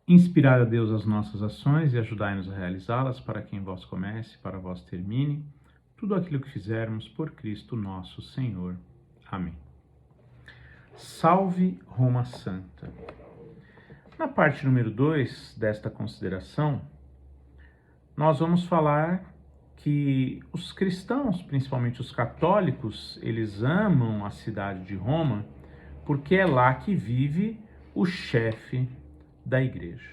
Inspirai a Deus as nossas ações e ajudai-nos a realizá-las, para que em vós comece, para vós termine, tudo aquilo que fizermos por Cristo nosso Senhor. Amém. Salve Roma Santa. Na parte número 2 desta consideração, nós vamos falar que os cristãos, principalmente os católicos, eles amam a cidade de Roma porque é lá que vive o chefe da igreja.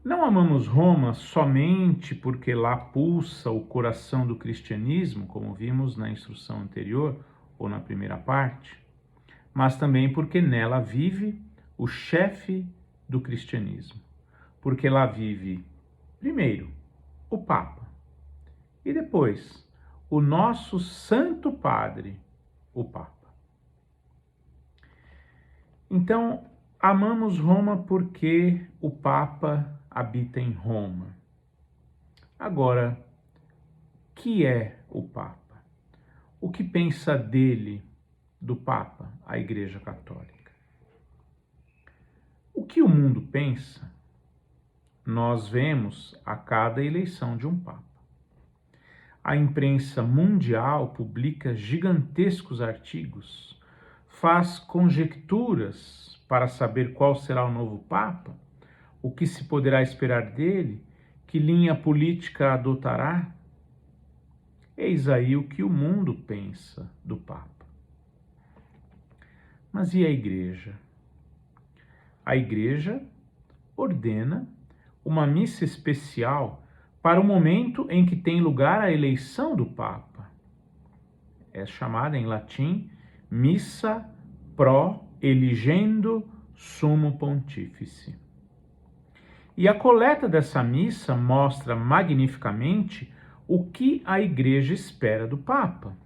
Não amamos Roma somente porque lá pulsa o coração do cristianismo, como vimos na instrução anterior ou na primeira parte, mas também porque nela vive o chefe do cristianismo. Porque lá vive, primeiro, o Papa, e depois, o nosso Santo Padre, o Papa. Então, amamos Roma porque o Papa habita em Roma. Agora, que é o Papa? O que pensa dele, do Papa, a Igreja Católica? O que o mundo pensa, nós vemos a cada eleição de um Papa. A imprensa mundial publica gigantescos artigos, faz conjecturas para saber qual será o novo Papa, o que se poderá esperar dele, que linha política adotará. Eis aí o que o mundo pensa do Papa. Mas e a Igreja? A Igreja ordena uma missa especial para o momento em que tem lugar a eleição do Papa. É chamada em latim Missa pro eligendo Sumo Pontífice. E a coleta dessa missa mostra magnificamente o que a Igreja espera do Papa.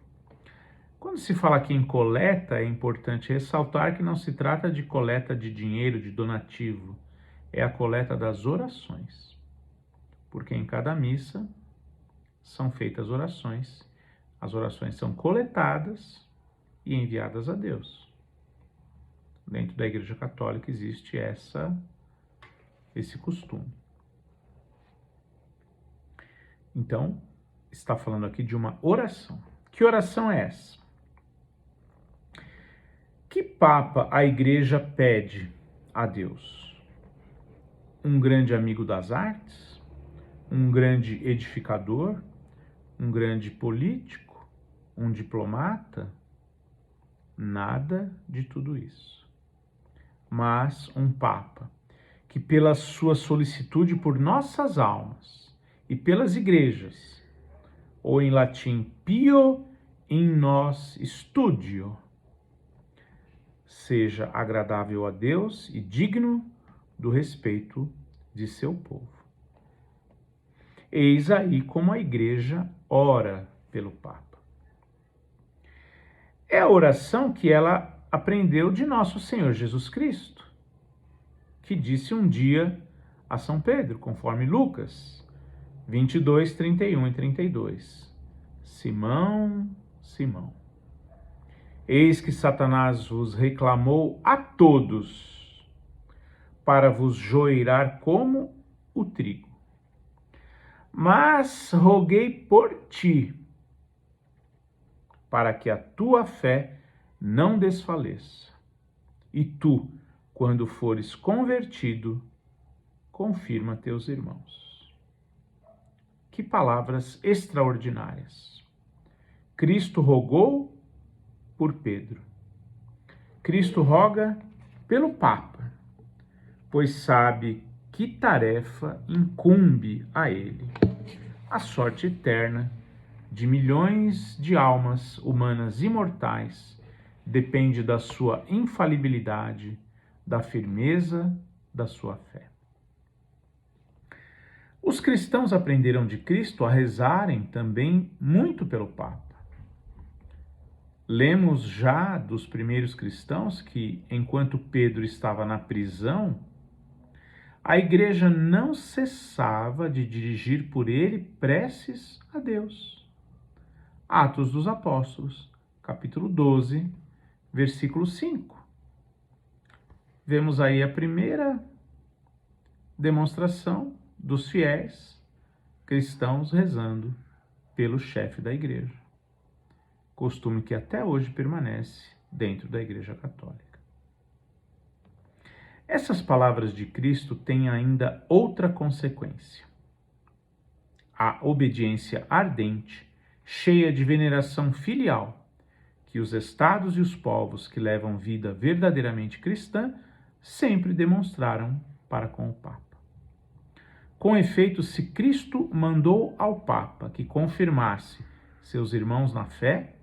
Quando se fala aqui em coleta, é importante ressaltar que não se trata de coleta de dinheiro, de donativo, é a coleta das orações. Porque em cada missa são feitas orações, as orações são coletadas e enviadas a Deus. Dentro da Igreja Católica existe esse costume. Então, está falando aqui de uma oração. Que oração é essa? Que Papa a Igreja pede a Deus? Um grande amigo das artes? Um grande edificador? Um grande político? Um diplomata? Nada de tudo isso. Mas um Papa que, pela sua solicitude por nossas almas e pelas igrejas, ou em latim, pio in nos studio, seja agradável a Deus e digno do respeito de seu povo. Eis aí como a Igreja ora pelo Papa. É a oração que ela aprendeu de nosso Senhor Jesus Cristo, que disse um dia a São Pedro, conforme Lucas 22, 31 e 32. Simão, Simão, eis que Satanás vos reclamou a todos para vos joeirar como o trigo. Mas roguei por ti, para que a tua fé não desfaleça. E tu, quando fores convertido, confirma teus irmãos. Que palavras extraordinárias! Cristo rogou por Pedro. Cristo roga pelo Papa, pois sabe que tarefa incumbe a ele. A sorte eterna de milhões de almas humanas imortais depende da sua infalibilidade, da firmeza da sua fé. Os cristãos aprenderam de Cristo a rezarem também muito pelo Papa. Lemos já dos primeiros cristãos que, enquanto Pedro estava na prisão, a Igreja não cessava de dirigir por ele preces a Deus. Atos dos Apóstolos, capítulo 12, versículo 5. Vemos aí a primeira demonstração dos fiéis cristãos rezando pelo chefe da igreja, costume que até hoje permanece dentro da Igreja Católica. Essas palavras de Cristo têm ainda outra consequência: a obediência ardente, cheia de veneração filial, que os estados e os povos que levam vida verdadeiramente cristã sempre demonstraram para com o Papa. Com efeito, se Cristo mandou ao Papa que confirmasse seus irmãos na fé,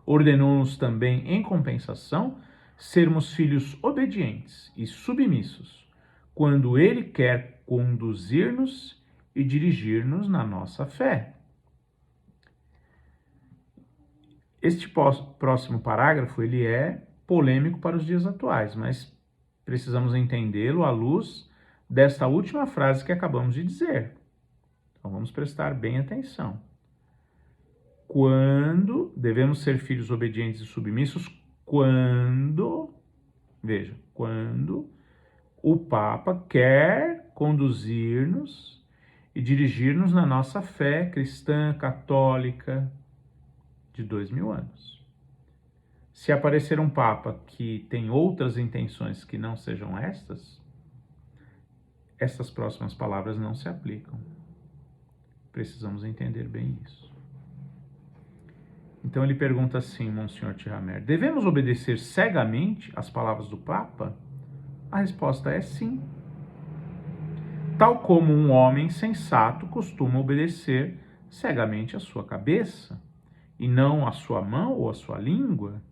ordenou-nos também, em compensação, sermos filhos obedientes e submissos, quando Ele quer conduzir-nos e dirigir-nos na nossa fé. Este próximo parágrafo ele é polêmico para os dias atuais, mas precisamos entendê-lo à luz desta última frase que acabamos de dizer. Então vamos prestar bem atenção. Quando devemos ser filhos obedientes e submissos, quando o Papa quer conduzir-nos e dirigir-nos na nossa fé cristã, católica, de 2000 anos. Se aparecer um Papa que tem outras intenções que não sejam estas próximas palavras não se aplicam. Precisamos entender bem isso. Então ele pergunta assim, Monsenhor Thiramer, devemos obedecer cegamente às palavras do Papa? A resposta é sim. Tal como um homem sensato costuma obedecer cegamente à sua cabeça, e não à sua mão ou à sua língua.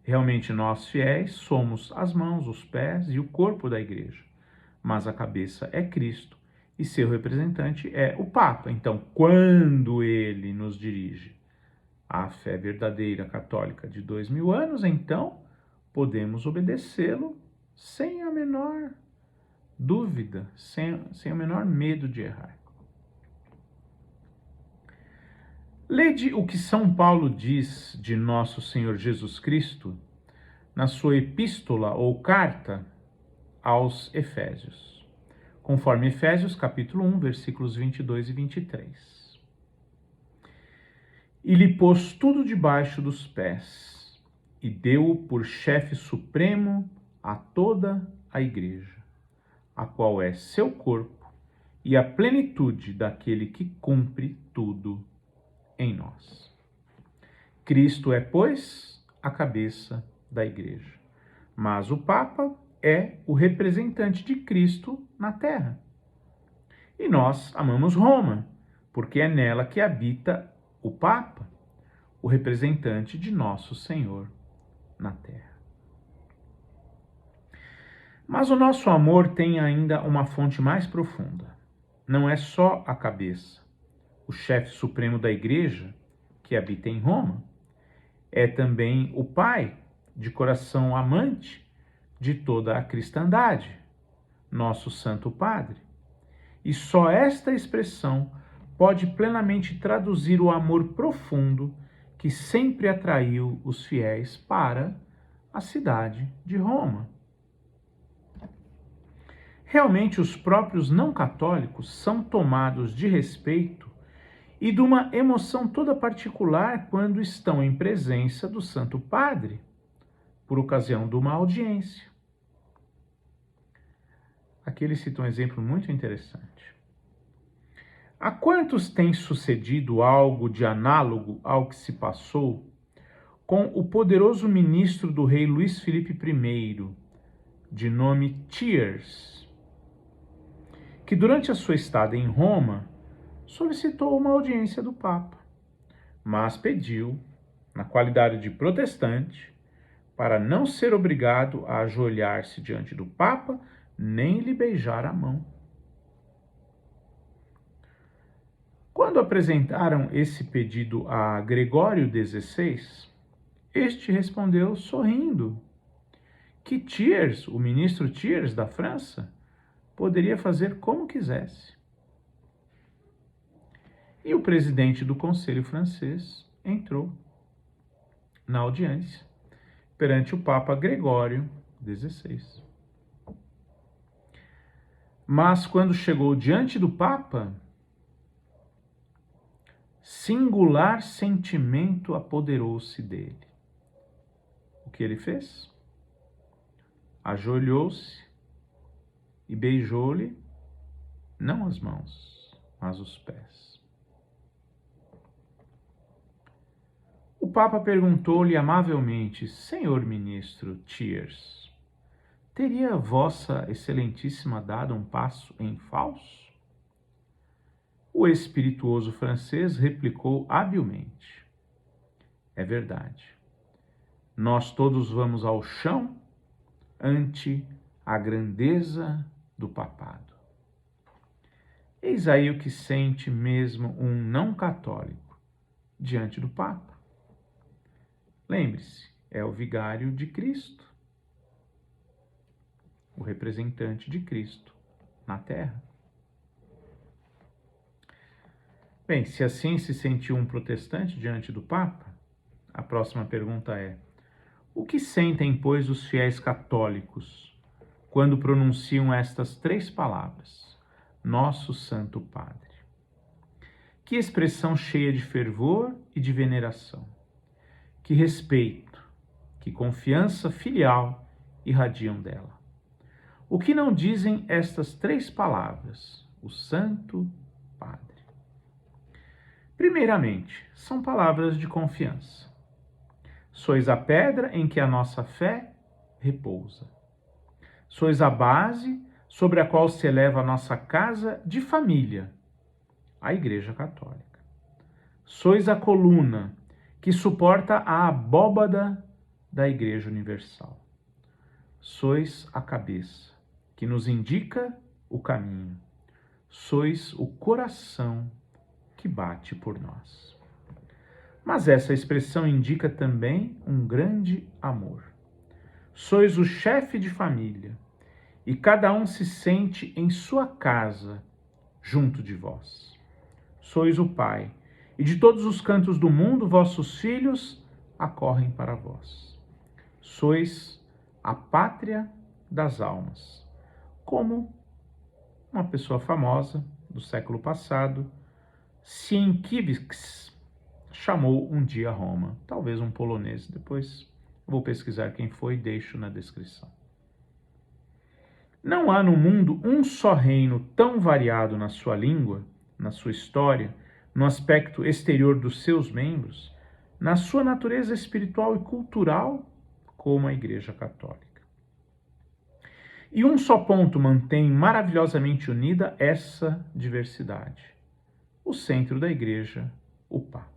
Realmente nós fiéis somos as mãos, os pés e o corpo da igreja, mas a cabeça é Cristo e seu representante é o Papa. Então, quando ele nos dirige à fé verdadeira católica de 2000 anos, então podemos obedecê-lo sem a menor dúvida, sem o menor medo de errar. Lede o que São Paulo diz de nosso Senhor Jesus Cristo na sua epístola ou carta aos Efésios, conforme Efésios capítulo 1, versículos 22 e 23. E lhe pôs tudo debaixo dos pés, e deu-o por chefe supremo a toda a igreja, a qual é seu corpo, e a plenitude daquele que cumpre tudo em nós. Cristo é, pois, a cabeça da igreja, mas o Papa é o representante de Cristo na terra. E nós amamos Roma, porque é nela que habita o Papa, o representante de nosso Senhor na terra. Mas o nosso amor tem ainda uma fonte mais profunda. Não é só a cabeça, o chefe supremo da igreja, que habita em Roma, é também o Pai, de coração amante de toda a cristandade, nosso Santo Padre. E só esta expressão pode plenamente traduzir o amor profundo que sempre atraiu os fiéis para a cidade de Roma. Realmente, os próprios não católicos são tomados de respeito e de uma emoção toda particular quando estão em presença do Santo Padre, por ocasião de uma audiência. Aqui ele cita um exemplo muito interessante. A quantos tem sucedido algo de análogo ao que se passou com o poderoso ministro do rei Luís Filipe I, de nome Thiers, que durante a sua estada em Roma solicitou uma audiência do Papa, mas pediu, na qualidade de protestante, para não ser obrigado a ajoelhar-se diante do Papa, nem lhe beijar a mão. Quando apresentaram esse pedido a Gregório XVI, este respondeu sorrindo que Thiers, o ministro Thiers da França, poderia fazer como quisesse. E o presidente do Conselho francês entrou na audiência perante o Papa Gregório XVI. Mas quando chegou diante do Papa, singular sentimento apoderou-se dele. O que ele fez? Ajoelhou-se e beijou-lhe, não as mãos, mas os pés. O Papa perguntou-lhe amavelmente: Senhor ministro Thiers, teria Vossa Excelentíssima dado um passo em falso? O espirituoso francês replicou habilmente: é verdade. Nós todos vamos ao chão ante a grandeza do papado. Eis aí o que sente mesmo um não católico diante do Papa. Lembre-se, é o vigário de Cristo, o representante de Cristo na Terra. Bem, se assim se sentiu um protestante diante do Papa, a próxima pergunta é: o que sentem, pois, os fiéis católicos quando pronunciam estas 3 palavras: Nosso Santo Padre? Que expressão cheia de fervor e de veneração, que respeito, que confiança filial irradiam dela. O que não dizem estas 3 palavras, o Santo Padre? Primeiramente, são palavras de confiança. Sois a pedra em que a nossa fé repousa. Sois a base sobre a qual se eleva a nossa casa de família, a Igreja Católica. Sois a coluna que suporta a abóbada da Igreja Universal. Sois a cabeça que nos indica o caminho. Sois o coração que bate por nós. Mas essa expressão indica também um grande amor. Sois o chefe de família, e cada um se sente em sua casa, junto de vós. Sois o Pai, e de todos os cantos do mundo vossos filhos acorrem para vós. Sois a pátria das almas, como uma pessoa famosa do século passado, Sienkiewicz, chamou um dia Roma, talvez um polonês, depois vou pesquisar quem foi e deixo na descrição. Não há no mundo um só reino tão variado na sua língua, na sua história, no aspecto exterior dos seus membros, na sua natureza espiritual e cultural, como a Igreja Católica. E um só ponto mantém maravilhosamente unida essa diversidade: o centro da Igreja, o Papa.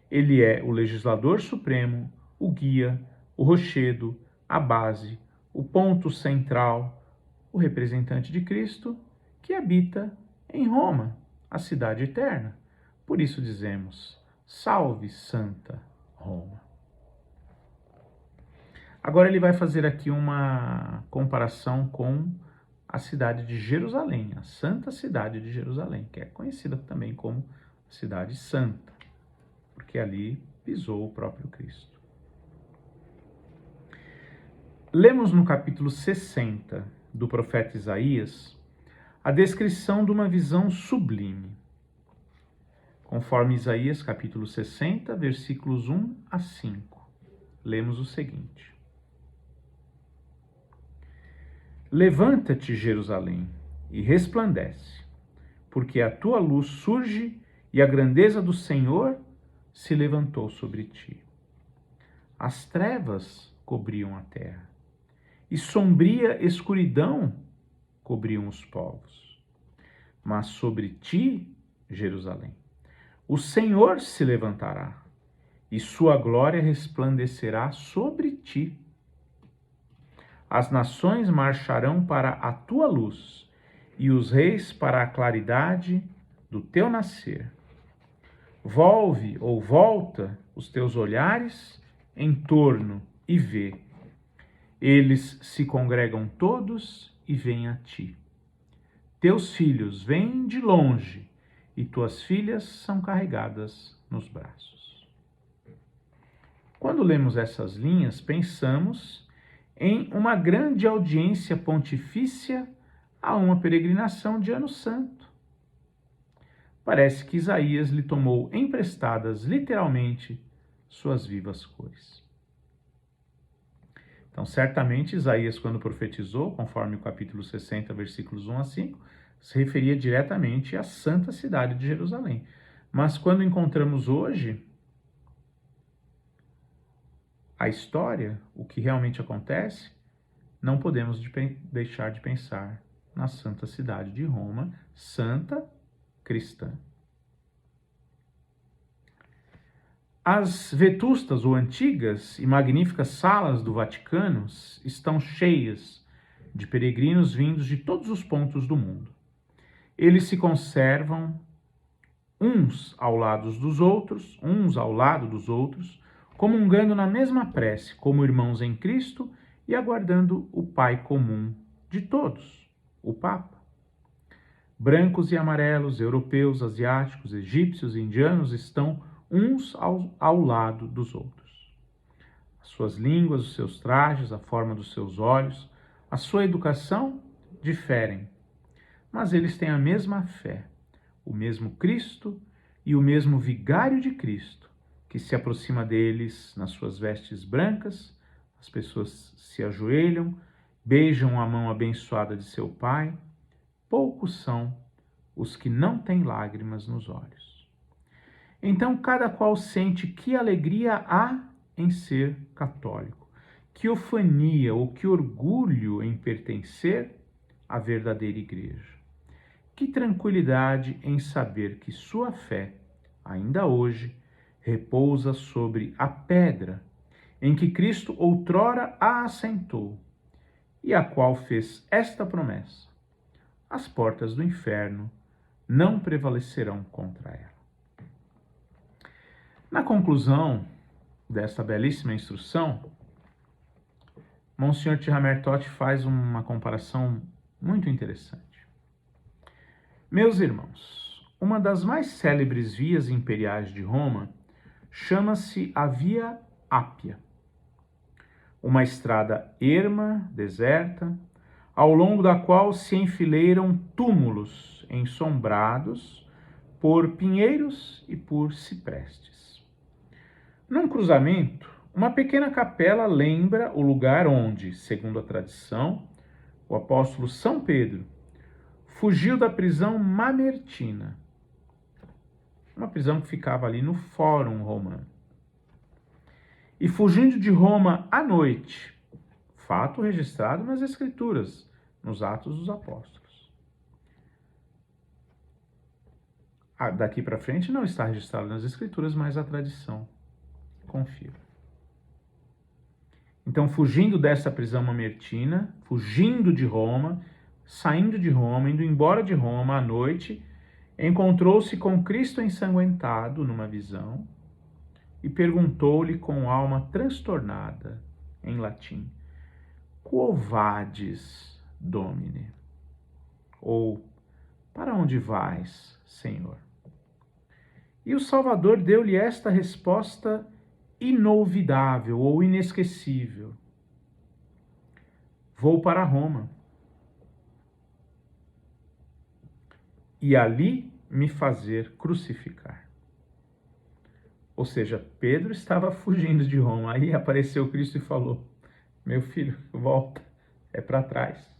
Ele é o legislador supremo, o guia, o rochedo, a base, o ponto central, o representante de Cristo, que habita em Roma, a cidade eterna. Por isso dizemos: salve, Santa Roma. Agora ele vai fazer aqui uma comparação com a cidade de Jerusalém, a Santa Cidade de Jerusalém, que é conhecida também como Cidade Santa, porque ali pisou o próprio Cristo. Lemos no capítulo 60 do profeta Isaías a descrição de uma visão sublime. Conforme Isaías capítulo 60, versículos 1 a 5, lemos o seguinte: Levanta-te, Jerusalém, e resplandece, porque a tua luz surge e a grandeza do Senhor se levantou sobre ti. As trevas cobriam a terra, e sombria escuridão cobriam os povos. Mas sobre ti, Jerusalém, o Senhor se levantará, e sua glória resplandecerá sobre ti. As nações marcharão para a tua luz, e os reis para a claridade do teu nascer. Volve ou volta os teus olhares em torno e vê. Eles se congregam todos e vêm a ti. Teus filhos vêm de longe e tuas filhas são carregadas nos braços. Quando lemos essas linhas, pensamos em uma grande audiência pontifícia a uma peregrinação de Ano Santo. Parece que Isaías lhe tomou emprestadas, literalmente, suas vivas cores. Então, certamente, Isaías, quando profetizou, conforme o capítulo 60, versículos 1 a 5, se referia diretamente à santa cidade de Jerusalém. Mas quando encontramos hoje a história, o que realmente acontece, não podemos deixar de pensar na santa cidade de Roma, santa cristã. As vetustas ou antigas e magníficas salas do Vaticano estão cheias de peregrinos vindos de todos os pontos do mundo. Eles se conservam uns ao lado dos outros, comungando na mesma prece, como irmãos em Cristo e aguardando o Pai comum de todos, o Papa. Brancos e amarelos, europeus, asiáticos, egípcios e indianos estão uns ao lado dos outros. As suas línguas, os seus trajes, a forma dos seus olhos, a sua educação diferem, mas eles têm a mesma fé, o mesmo Cristo e o mesmo vigário de Cristo, que se aproxima deles nas suas vestes brancas. As pessoas se ajoelham, beijam a mão abençoada de seu Pai. Poucos são os que não têm lágrimas nos olhos. Então, cada qual sente que alegria há em ser católico, que ufania ou que orgulho em pertencer à verdadeira igreja. Que tranquilidade em saber que sua fé, ainda hoje, repousa sobre a pedra em que Cristo outrora a assentou e a qual fez esta promessa: as portas do inferno não prevalecerão contra ela. Na conclusão desta belíssima instrução, Monsenhor Thierry Totti faz uma comparação muito interessante. Meus irmãos, uma das mais célebres vias imperiais de Roma chama-se a Via Ápia, uma estrada erma, deserta, ao longo da qual se enfileiram túmulos ensombrados por pinheiros e por ciprestes. Num cruzamento, uma pequena capela lembra o lugar onde, segundo a tradição, o apóstolo São Pedro fugiu da prisão mamertina, uma prisão que ficava ali no Fórum Romano. E fugindo de Roma à noite, fato registrado nas Escrituras, nos Atos dos Apóstolos. Daqui para frente não está registrado nas Escrituras, mas a tradição confira. Então, fugindo dessa prisão mamertina, fugindo de Roma, saindo de Roma, indo embora de Roma à noite, encontrou-se com Cristo ensanguentado numa visão e perguntou-lhe com alma transtornada, em latim, Quo vadis, Domine? Ou, para onde vais, Senhor? E o Salvador deu-lhe esta resposta inolvidável ou inesquecível: vou para Roma e ali me fazer crucificar. Ou seja, Pedro estava fugindo de Roma, aí apareceu Cristo e falou: meu filho, volta, é para trás.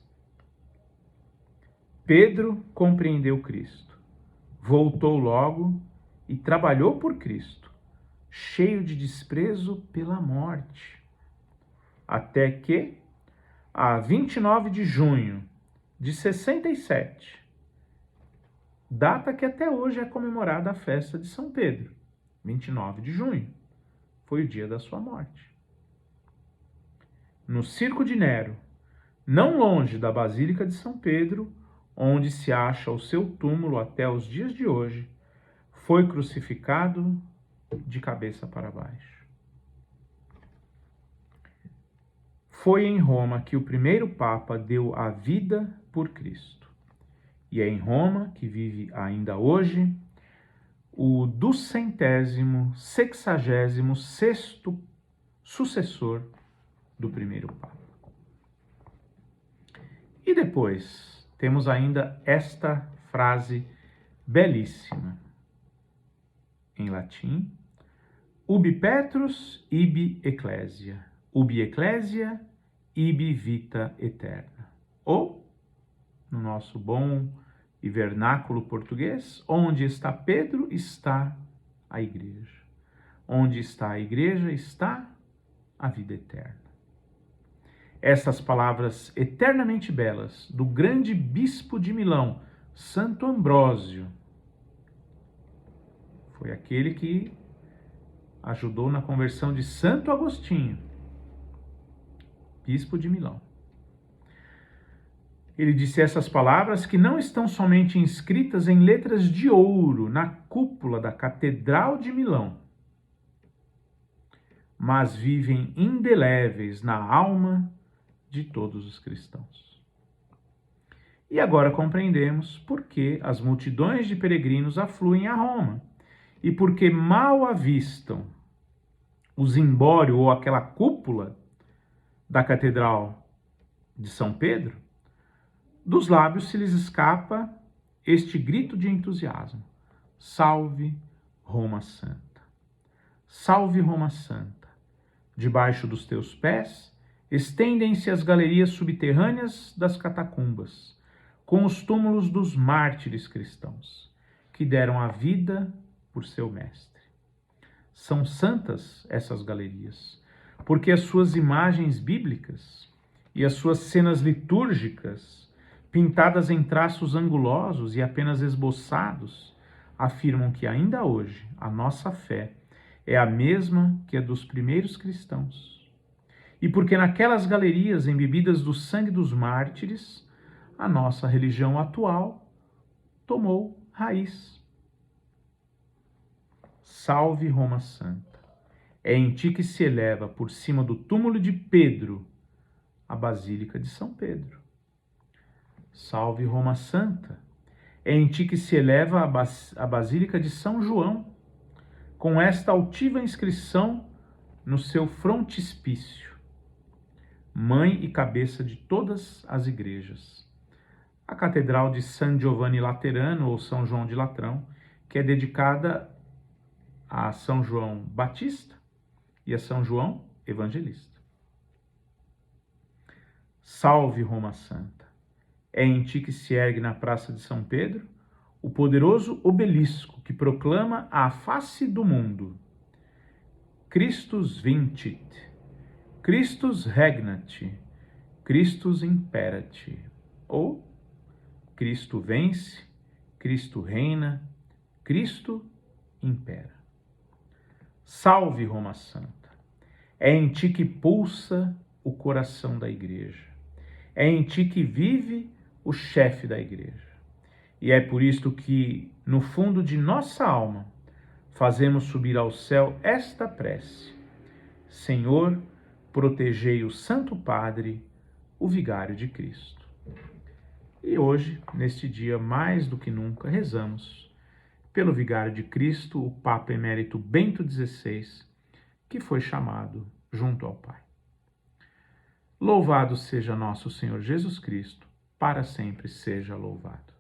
Pedro compreendeu Cristo, voltou logo e trabalhou por Cristo, cheio de desprezo pela morte, até que, a 29 de junho de 67, data que até hoje é comemorada a festa de São Pedro, 29 de junho, foi o dia da sua morte. No Circo de Nero, não longe da Basílica de São Pedro, onde se acha o seu túmulo até os dias de hoje, foi crucificado de cabeça para baixo. Foi em Roma que o primeiro Papa deu a vida por Cristo. E é em Roma que vive ainda hoje o 266º sucessor do primeiro Papa. E depois temos ainda esta frase belíssima, em latim: ubi Petrus, ibi ecclesia, ubi ecclesia, ibi vita eterna. Ou, no nosso bom e vernáculo português, onde está Pedro, está a igreja. Onde está a igreja, está a vida eterna. Essas palavras eternamente belas do grande bispo de Milão, Santo Ambrósio, foi aquele que ajudou na conversão de Santo Agostinho, bispo de Milão. Ele disse essas palavras que não estão somente inscritas em letras de ouro na cúpula da Catedral de Milão, mas vivem indeléveis na alma de todos os cristãos. E agora compreendemos por que as multidões de peregrinos afluem a Roma e por que mal avistam o zimbório ou aquela cúpula da Catedral de São Pedro. Dos lábios se lhes escapa este grito de entusiasmo: salve Roma Santa! Salve Roma Santa! Debaixo dos teus pés estendem-se as galerias subterrâneas das catacumbas, com os túmulos dos mártires cristãos, que deram a vida por seu mestre. São santas essas galerias, porque as suas imagens bíblicas e as suas cenas litúrgicas, pintadas em traços angulosos e apenas esboçados, afirmam que ainda hoje a nossa fé é a mesma que a dos primeiros cristãos. E porque naquelas galerias embebidas do sangue dos mártires, a nossa religião atual tomou raiz. Salve Roma Santa! É em ti que se eleva, por cima do túmulo de Pedro, a Basílica de São Pedro. Salve Roma Santa! É em ti que se eleva a Basílica de São João, com esta altiva inscrição no seu frontispício: Mãe e cabeça de todas as igrejas. A Catedral de San Giovanni Laterano, ou São João de Latrão, que é dedicada a São João Batista e a São João Evangelista. Salve Roma Santa! É em ti que se ergue na Praça de São Pedro o poderoso obelisco que proclama à face do mundo: Christus vincit, Christus regnat, Christus imperat, ou Cristo vence, Cristo reina, Cristo impera. Salve Roma Santa! É em ti que pulsa o coração da igreja. É em ti que vive o chefe da igreja. E é por isto que, no fundo de nossa alma, fazemos subir ao céu esta prece: Senhor, protegei o Santo Padre, o Vigário de Cristo. E hoje, neste dia, mais do que nunca, rezamos pelo Vigário de Cristo, o Papa Emérito Bento XVI, que foi chamado junto ao Pai. Louvado seja nosso Senhor Jesus Cristo, para sempre seja louvado.